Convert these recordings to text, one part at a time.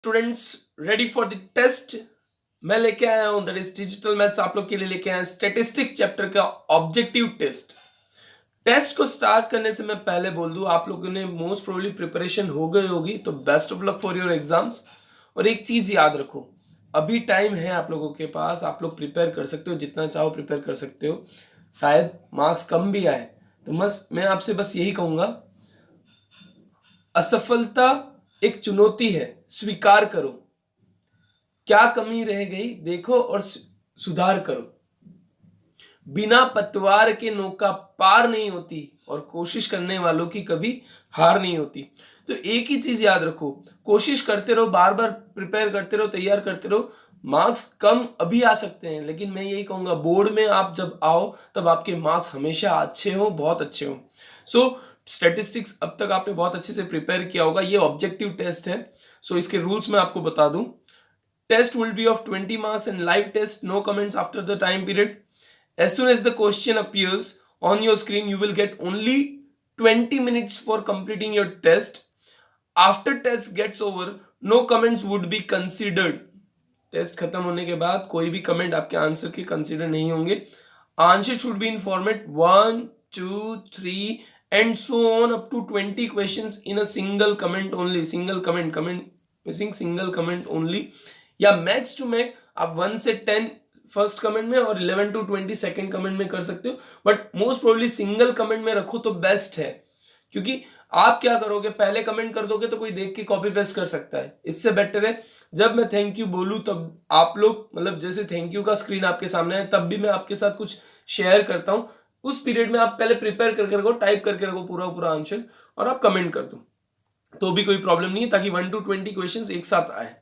Students ready for the test. मैं लेके आया हूं दैट इज डिजिटल मैथ्स। आप लोग के लिए लेके आया स्टैटिस्टिक्स चैप्टर का ऑब्जेक्टिव टेस्ट। टेस्ट को स्टार्ट करने से मैं पहले बोल दूं, आप लोगों ने मोस्ट प्रोबेबली प्रिपरेशन हो गई होगी, तो best of luck for your exams. और एक चीज याद रखो, अभी टाइम है आप लोगों के पास, आप लोग प्रिपेयर कर सकते हो, जितना चाहो प्रिपेयर कर सकते हो। शायद मार्क्स कम भी आए तो बस मैं आपसे बस यही कहूंगा, असफलता एक चुनौती है, स्वीकार करो। क्या कमी रह गई देखो और सुधार करो। बिना पतवार के नौका पार नहीं होती और कोशिश करने वालों की कभी हार नहीं होती। तो एक ही चीज याद रखो, कोशिश करते रहो, बार बार प्रिपेयर करते रहो, तैयार करते रहो। मार्क्स कम अभी आ सकते हैं, लेकिन मैं यही कहूंगा बोर्ड में आप जब आओ तब आपके मार्क्स हमेशा अच्छे हो, बहुत अच्छे हो। सो स्टैटिस्टिक्स अब तक आपने बहुत अच्छे से प्रिपेयर किया होगा। ये ऑब्जेक्टिव टेस्ट है। सो इसके रूल्स मैं आपको बता दूं। Test will be of 20 marks and live test, no comments after the time period. As soon as the question appears on your screen, you will get only 20 minutes for completing your test. After test gets over, no comments would be considered. Test खत्म होने के बाद कोई भी comment आपके answer के consider नहीं होंगे। Answer should be in format 1, 2, 3 and so on up to 20 questions in a single comment only. Single comment missing, single comment only. या मैक्स टू मैक्स आप 1 से 10 फर्स्ट कमेंट में और 11 to 20 सेकंड कमेंट में कर सकते हो, but most probably single comment में रखो तो बेस्ट है। क्योंकि आप क्या करोगे, पहले कमेंट कर दोगे तो कोई देख के कॉपी पेस्ट कर सकता है। इससे बेटर है जब मैं थैंक यू बोलूं तब आप लोग, मतलब जैसे थैंक यू का स्क्रीन आपके सामने है तब भी मैं आपके साथ कुछ शेयर करता हूं, उस पीरियड में आप पहले प्रिपेयर करके रखो, टाइप करके रखो पूरा पूरा आंसर और आप कमेंट कर दो तो भी कोई प्रॉब्लम नहीं है, ताकि 1 to 20 क्वेश्चंस एक साथ आए।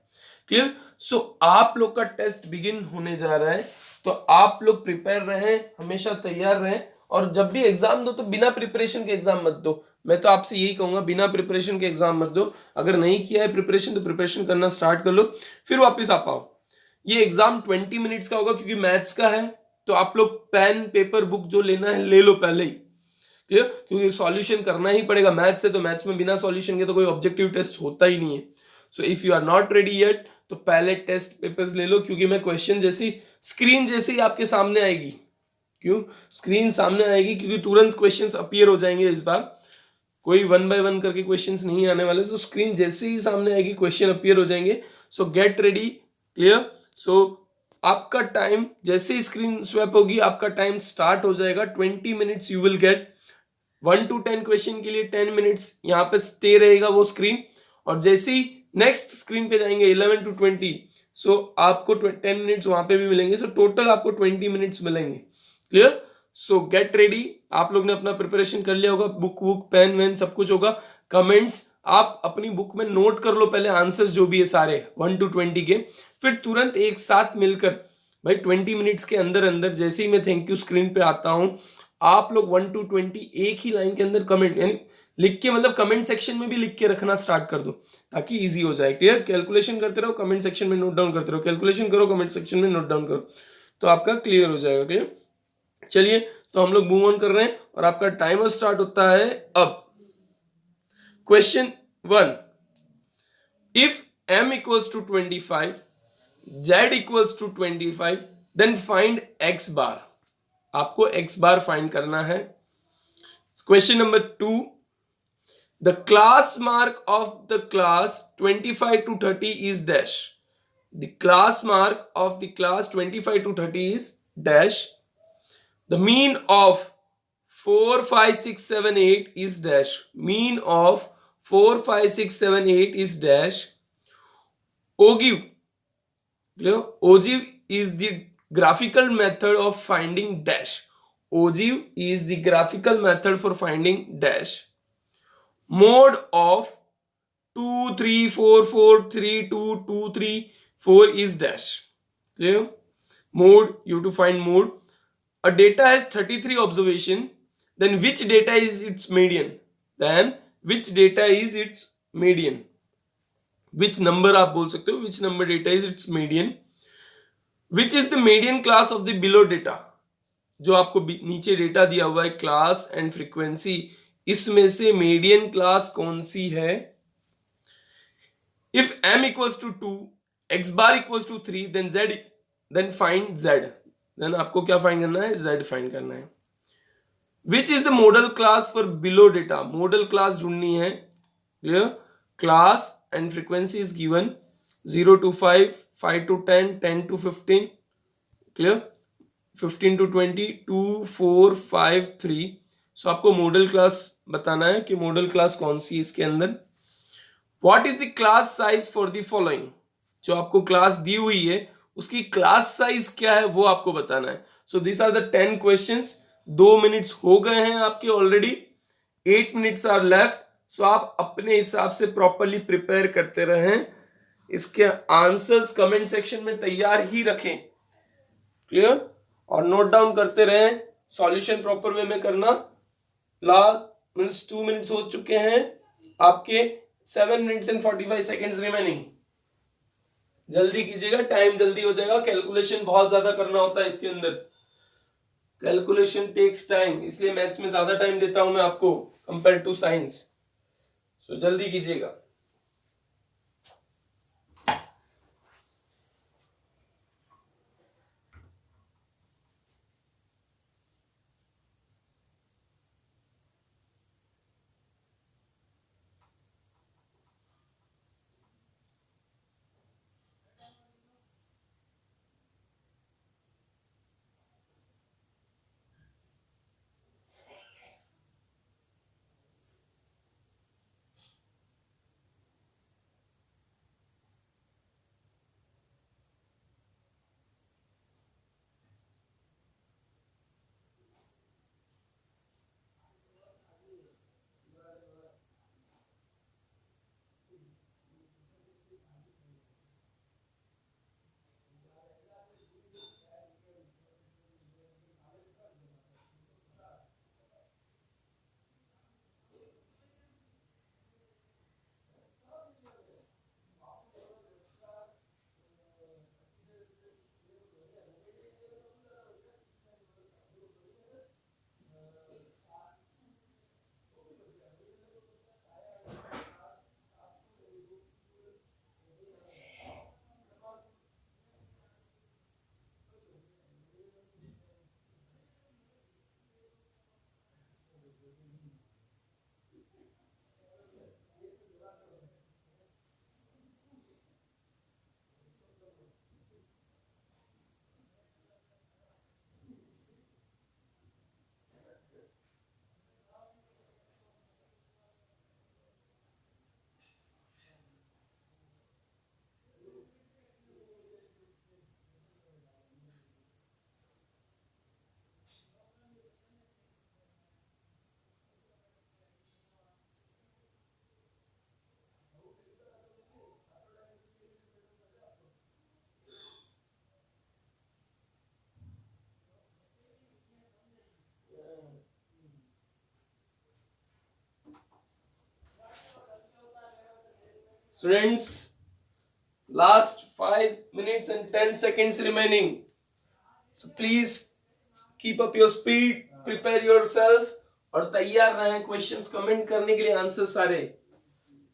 क्लियर? सो आप लोग का टेस्ट बिगिन होने जा रहा है, तो आप लोग प्रिपेयर रहें, हमेशा तैयार रहें। और जब भी एग्जाम दो तो बिना प्रिपरेशन के एग्जाम मत दो। मैं तो आपसे यही कहूंगा, बिना प्रिपरेशन के एग्जाम मत दो। अगर नहीं किया है प्रिपरेशन तो प्रिपरेशन करना स्टार्ट कर लो, फिर वापस आ पाओ। ये एग्जाम 20 मिनट्स का होगा क्योंकि मैथ्स का है, तो आप लोग पेन पेपर बुक जो लेना है ले लो पहले ही। क्लियर? क्योंकि सॉल्यूशन करना ही पड़ेगा। मैथ्स है तो मैथ्स में बिना सॉल्यूशन के तो कोई ऑब्जेक्टिव टेस्ट होता ही नहीं है। So if you are not ready yet तो पहले टेस्ट पेपर्स ले लो, क्योंकि मैं क्वेश्चन जैसी स्क्रीन जैसे ही आपके सामने आएगी, क्यों स्क्रीन सामने आएगी, क्योंकि तुरंत क्वेश्चंस अपीयर हो जाएंगे। इस बार कोई 1 by 1 करके क्वेश्चंस नहीं आने वाले, तो स्क्रीन जैसे ही सामने आएगी क्वेश्चन अपीयर हो जाएंगे। सो गेट रेडी। क्लियर? सो आपका टाइम जैसे ही स्क्रीन स्वैप होगी आपका टाइम स्टार्ट हो जाएगा। 20 minutes you will get. 1 to 10 question के लिए 10 मिनट्स यहाँ पे स्टे रहेगा वो स्क्रीन, और जैसे ही नेक्स्ट स्क्रीन पे जाएंगे 11 to 20, सो आपको 10 मिनट्स वहां पे भी मिलेंगे। सो टोटल आपको 20 मिनट्स मिलेंगे। क्लियर? सो गेट रेडी। आप लोग ने अपना प्रिपरेशन कर लिया होगा, बुक वुक पेन वेन सब कुछ होगा। कमेंट्स आप अपनी बुक में नोट कर लो पहले, आंसर्स जो भी है सारे 1 to 20 के, फिर तुरंत एक साथ मिलकर भाई 20 मिनट्स के अंदर अंदर जैसे ही मैं थैंक यू स्क्रीन पे आता हूं, आप लोग 1 to 20 एक ही लाइन के अंदर कमेंट यानी लिख के, मतलब कमेंट सेक्शन में भी लिख के रखना स्टार्ट कर दो ताकि इजी हो जाए। क्लियर? कैलकुलेशन करते रहो, कमेंट सेक्शन में नोट डाउन करते रहो, कैलकुलेशन करो, कमेंट सेक्शन में नोट डाउन करो, तो आपका क्लियर हो जाएगा। क्लियर? चलिए तो हम लोग मूव ऑन कर रहे हैं और आपका टाइमर स्टार्ट होता है अब। Question 1, if m equals to 25, z equals to 25, then find x bar। आपको x बार फाइंड करना है। Question number 2, the class mark of the class 25 to 30 is dash। The class mark of the class 25 to 30 is dash। The mean of 4, 5, 6, 7, 8 is dash। Mean of 4, 5, 6, 7, 8 is dash। ogive is the graphical method of finding dash। ogive is the graphical method for finding dash। mode of 2, 3, 4, 4, 3, 2, 2, 3, 4 is dash। clear? Mode, you have to find mode। a data has 33 observation, then which data is its median? then which data is its median? which number आप बोल सकते हो, which number data is its median? which is the median class of the below data? जो आपको नीचे data दिया हुआ है क्लास एंड फ्रीक्वेंसी, इसमें से मीडियन क्लास कौन सी है? If m equals to 2, x bar equals to 3, then find z. Then आपको क्या फाइंड करना है? z फाइंड करना है. Which is the model class for below data? Model class ढूंढनी है. Clear? Class and frequency is given 0 to 5, 5 to 10, 10 to 15. Clear? 15 to 20, 2, 4, 5, 3. सो आपको model class बताना है कि मॉडल क्लास कौन सी इसके अंदर. What is the class size for the following? जो आपको क्लास दी हुई है उसकी क्लास साइज क्या है वो आपको बताना है. So this are the 10 questions. 2 minutes हो गए हैं आपके already. 8 minutes are left. So आप अपने हिसाब से प्रॉपरली प्रिपेयर करते रहें. इसके आंसर्स कमेंट सेक्शन में तैयार ही रखें. क्लियर? और नोट डाउन करते रहें. सॉल्यूशन प्रॉपर वे में करना. लास्ट मीन्स 2 मिनट्स हो चुके हैं आपके. 7 minutes and 45 seconds रिमेनिंग. जल्दी कीजिएगा, टाइम जल्दी हो जाएगा. कैलकुलेशन बहुत ज्यादा करना होता है इसके अंदर. कैलकुलेशन टेक्स टाइम, इसलिए मैथ्स में ज्यादा टाइम देता हूं मैं आपको कंपेयर टू साइंस. सो जल्दी कीजिएगा. Students, last 5 minutes and 10 seconds remaining. So please keep up your speed, prepare yourself और तैयार रहें क्वेश्चंस कमेंट करने के लिए, आंसर सारे.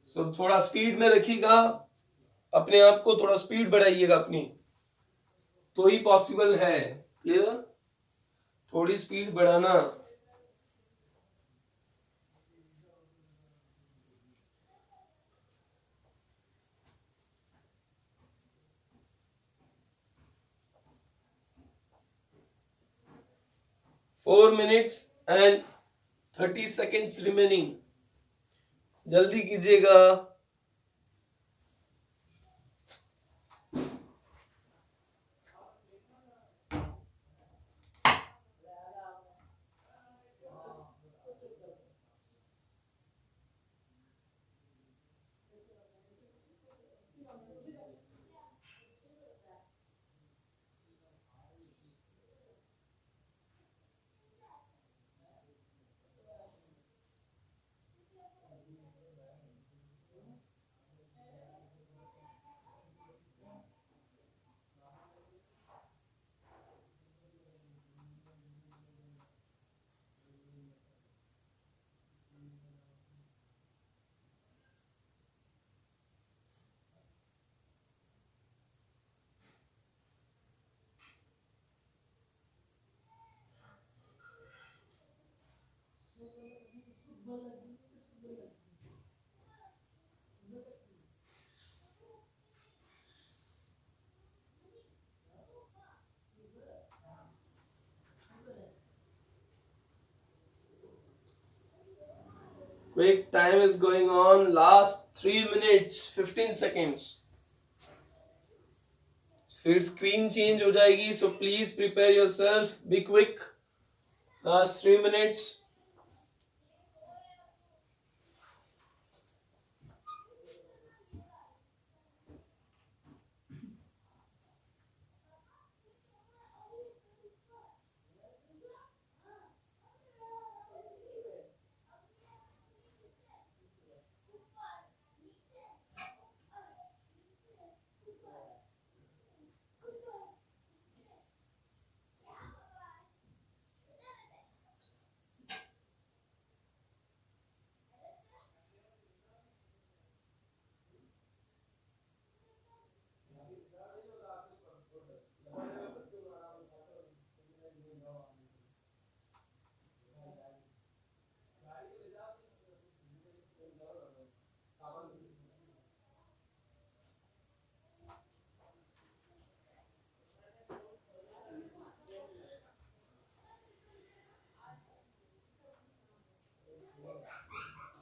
सो थोड़ा स्पीड में रखिएगा अपने आप को, थोड़ा स्पीड बढ़ाइएगा अपनी, तो ही पॉसिबल है. क्लियर? थोड़ी स्पीड बढ़ाना. Four minutes and 30 seconds remaining. जल्दी कीजिएगा. Quick, time is going on. Last 3 minutes 15 seconds. फिर स्क्रीन चेंज हो जाएगी, so please prepare yourself. Be quick. Last 3 minutes.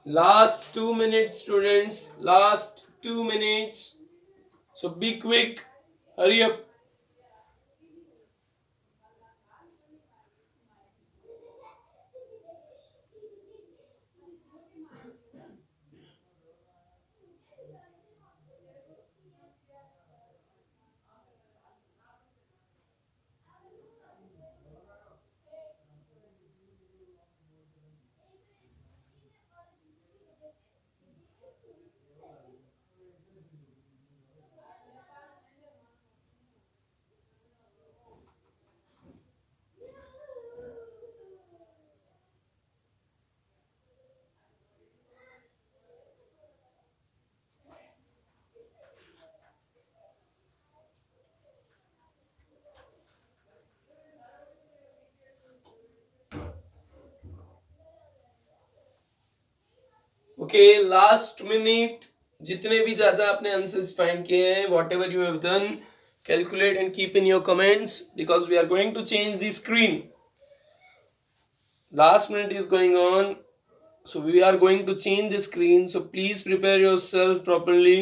Last 2 minutes, students. Last 2 minutes. So be quick. Hurry up. Okay, last minute. जितने भी ज्यादा आपने answers find किए हैं, whatever you have done, calculate and keep in your comments because we are going to change the screen. Last minute is going on, so we are going to change the screen. So please prepare yourself properly.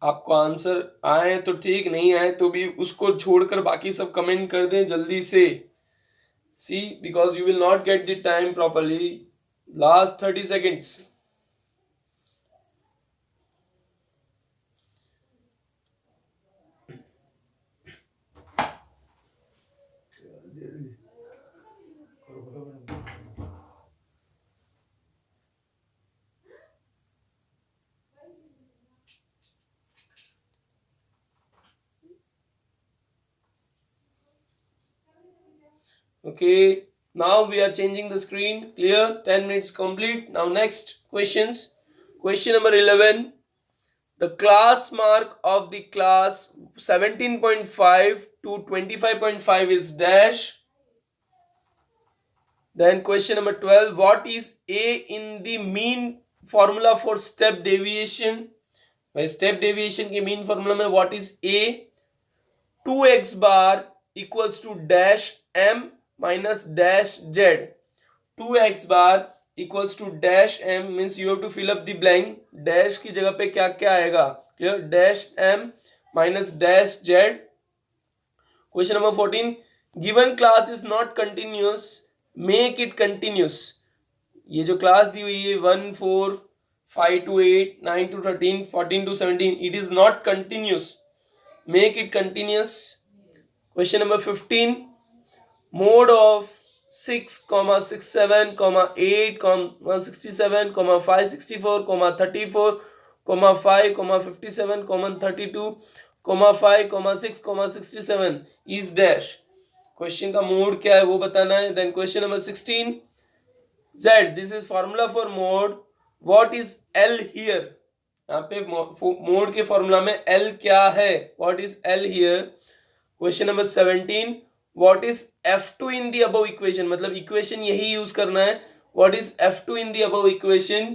आपको answer आए तो ठीक, नहीं आए तो भी उसको छोड़कर बाकी सब कमेंट कर दें जल्दी से. See, because you will not get the time properly. Last 30 seconds. Okay, now we are changing the screen. Clear? 10 minutes complete. Now next questions. Question number 11. The class mark of the class 17.5 to 25.5 is dash. Then question number 12. What is A in the mean formula for step deviation? By step deviation के mean formula में what is A? 2x bar equals to dash m minus dash z. 2x bar equals to dash m means you have to fill up the blank. Dash की जगह पे क्या क्या आएगा? Clear? Dash m minus dash z. Question number 14. Given class is not continuous, make it continuous. ये जो class दी हुई है 1 4 5 to 8 9 to 13 14 to 17, it is not continuous. Make it continuous. Question number 15. Mode of 6, 67, 8, 67, 564, 34, 5, 57, 32, 5, 6, 67 is dash. Question का mode क्या है वो बताना है. Then question number 16. Z, this is formula for mode. What is L here? यहाँ पे mode के formula में L क्या है? What is L here? Question number 17. What is F2 in the above equation, मतलब इक्वेशन यही यूज करना है. What is F2 in the above equation.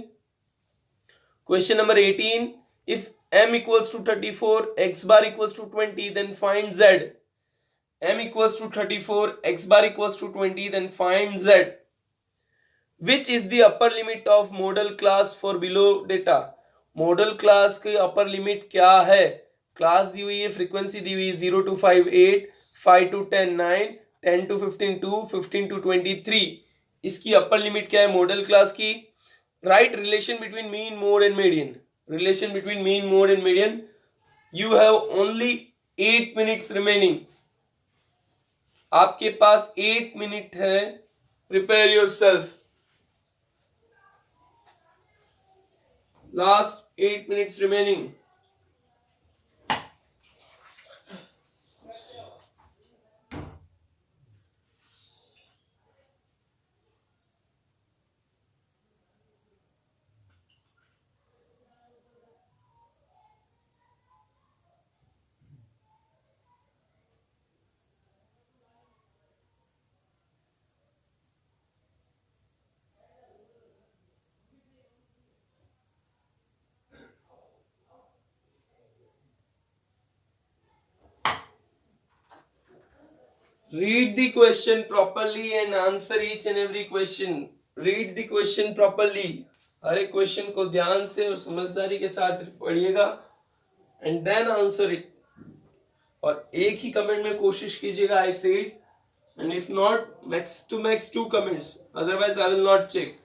Question number 18, if m equals to 34, x bar equals to 20, then find z. m equals to 34, x bar equals to 20, then find z. Which is the upper limit of model class for below data. Model class की upper limit क्या है. Class दी हुई है, frequency दी हुई है 0 to 5 8, 5 to 10 9, 10 to 15 2, 15 to 23. इसकी upper limit क्या है मॉडल क्लास की. Right relation between mean mode and median. Relation between mean mode and median. You have only 8 minutes remaining. आपके पास 8 मिनट है. Prepare your self. Last 8 minutes remaining. Read the question properly and answer each and every question. Read the question properly. हर एक question को ध्यान से और समझदारी के साथ पढ़िएगा and then answer it. और एक ही कमेंट में कोशिश कीजिएगा I said, and if not, max to max 2 comments. Otherwise, I will not check.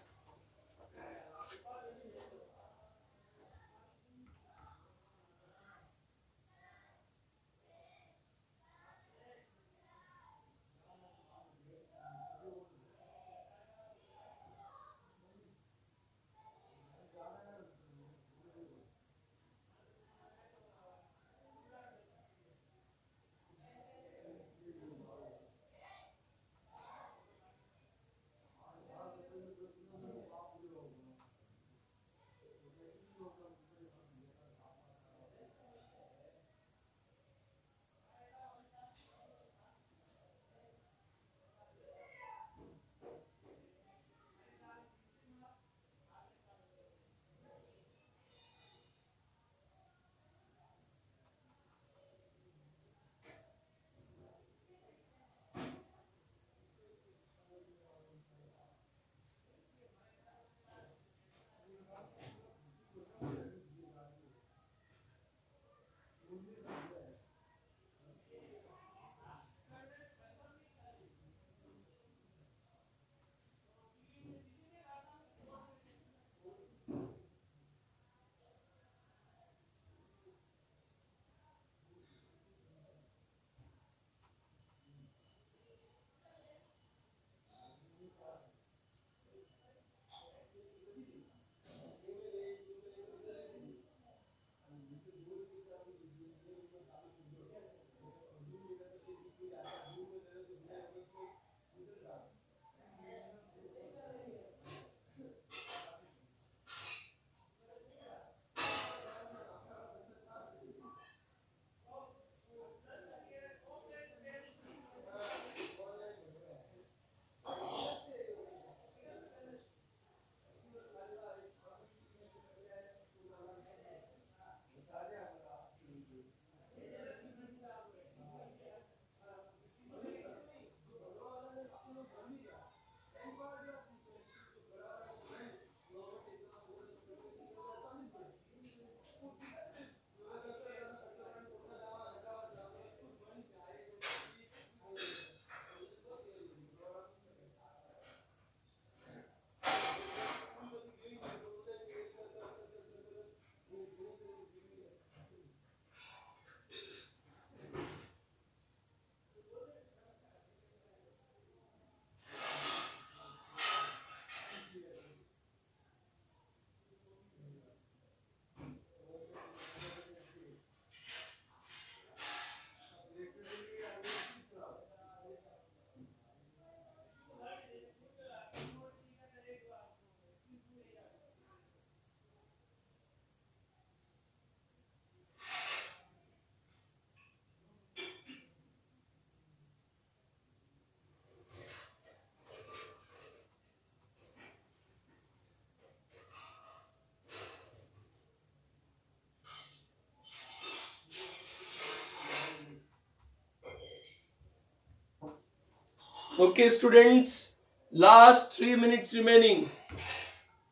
Okay, students, last 3 minutes remaining.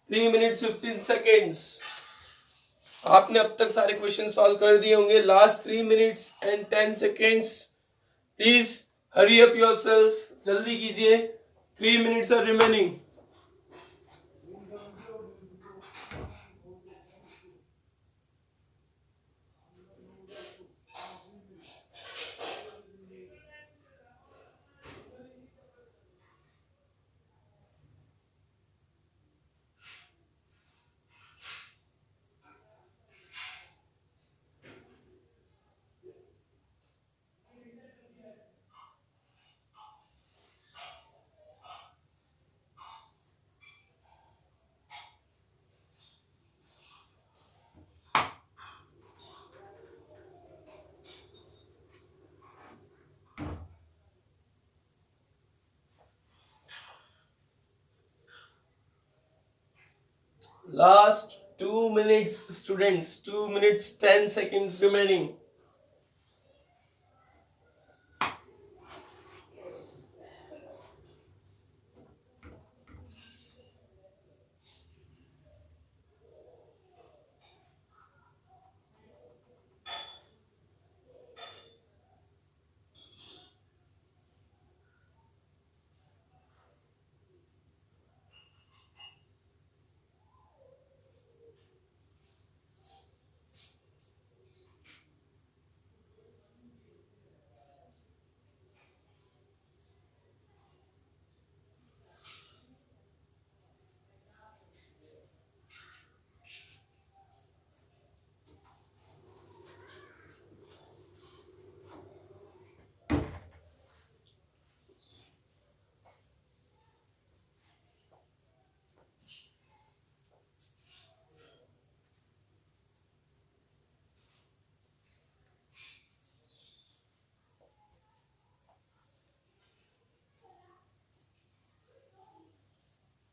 3 minutes 15 seconds. आपने अब तक सारे क्वेश्चन सॉल्व कर दिए होंगे. Last 3 minutes and 10 seconds. Please hurry up yourself, जल्दी कीजिए. 3 minutes are remaining. Last 2 minutes, students. 2 minutes 10 seconds remaining.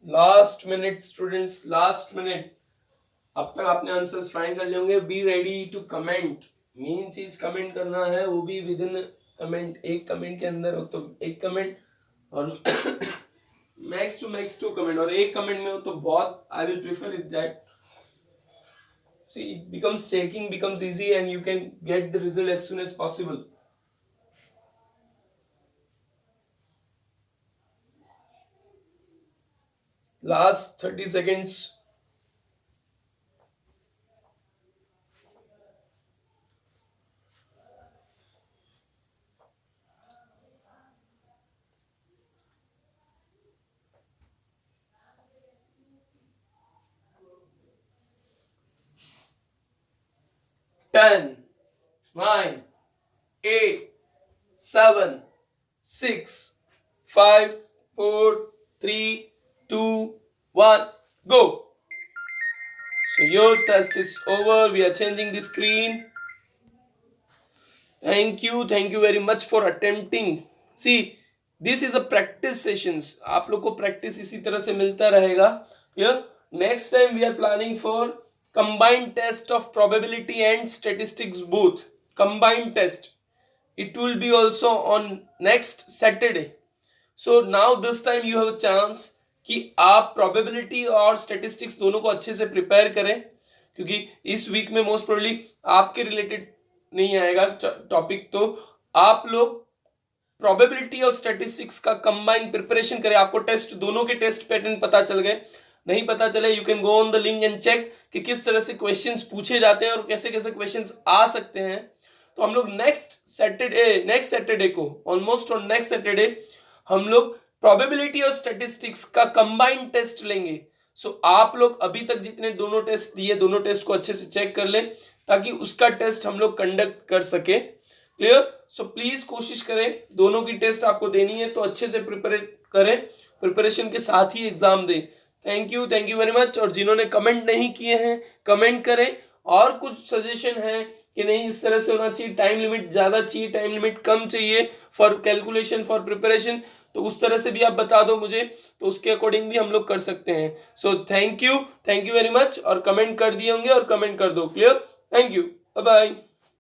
Last minute students, last minute. अब तक आपने आंसर्स फाइंड कर लिए होंगे. Be ready to comment. Main चीज कमेंट करना है, वो भी विद इन कमेंट. एक कमेंट के अंदर हो तो एक कमेंट, और मैक्स टू कमेंट, और एक कमेंट में हो तो बहुत. I will prefer it that. See, it becomes checking becomes easy and you can get the result as soon as possible. Last 30 seconds. Ten, 9, 8, 7, 6, 5, 4, 3, 2, 1, go. So your test is over. We are changing the screen. Thank you very much for attempting. See, this is a practice sessions. आप लोग को practice इसी तरह से मिलता रहेगा. Clear? Next time we are planning for combined test of probability and statistics both. Combined test. It will be also on next Saturday. So now this time you have a chance कि आप probability और statistics दोनों को अच्छे से prepare करें, क्योंकि इस वीक में मोस्ट प्रोबेबली आपके रिलेटेड नहीं आएगा टॉपिक. तो आप लोग प्रोबेबिलिटी और स्टैटिस्टिक्स का कंबाइन प्रिपरेशन करें. आपको टेस्ट, दोनों के टेस्ट पैटर्न पता चल गए. नहीं पता चले, you can go on the link and check कि किस तरह से क्वेश्चंस पूछे जाते हैं और कैसे कैसे क्वेश्चंस आ सकते हैं. तो हम लोग नेक्स्ट सैटरडे को, ऑलमोस्ट ऑन नेक्स्ट सैटरडे, हम लोग प्रोबेबिलिटी और स्टैटिस्टिक्स का कंबाइन टेस्ट लेंगे. सो आप लोग अभी तक जितने दोनों टेस्ट दिए, दोनों टेस्ट को अच्छे से चेक कर लें ताकि उसका टेस्ट हम लोग कंडक्ट कर सके. क्लियर? सो प्लीज कोशिश करें, दोनों की टेस्ट आपको देनी है तो अच्छे से प्रिपेयर करें, प्रिपरेशन के साथ ही एग्जाम दें. Thank you very much. और जिन्होंने कमेंट नहीं किए हैं, कमेंट करें. और कुछ सजेशन है कि नहीं इस तरह से होना चाहिए, टाइम लिमिट ज्यादा चाहिए, टाइम लिमिट कम चाहिए फॉर कैलकुलेशन, फॉर प्रिपरेशन, तो उस तरह से भी आप बता दो मुझे, तो उसके अकॉर्डिंग भी हम लोग कर सकते हैं. So thank you very much. और कमेंट कर दिए होंगे और कमेंट कर दो. Clear? Thank you, bye bye.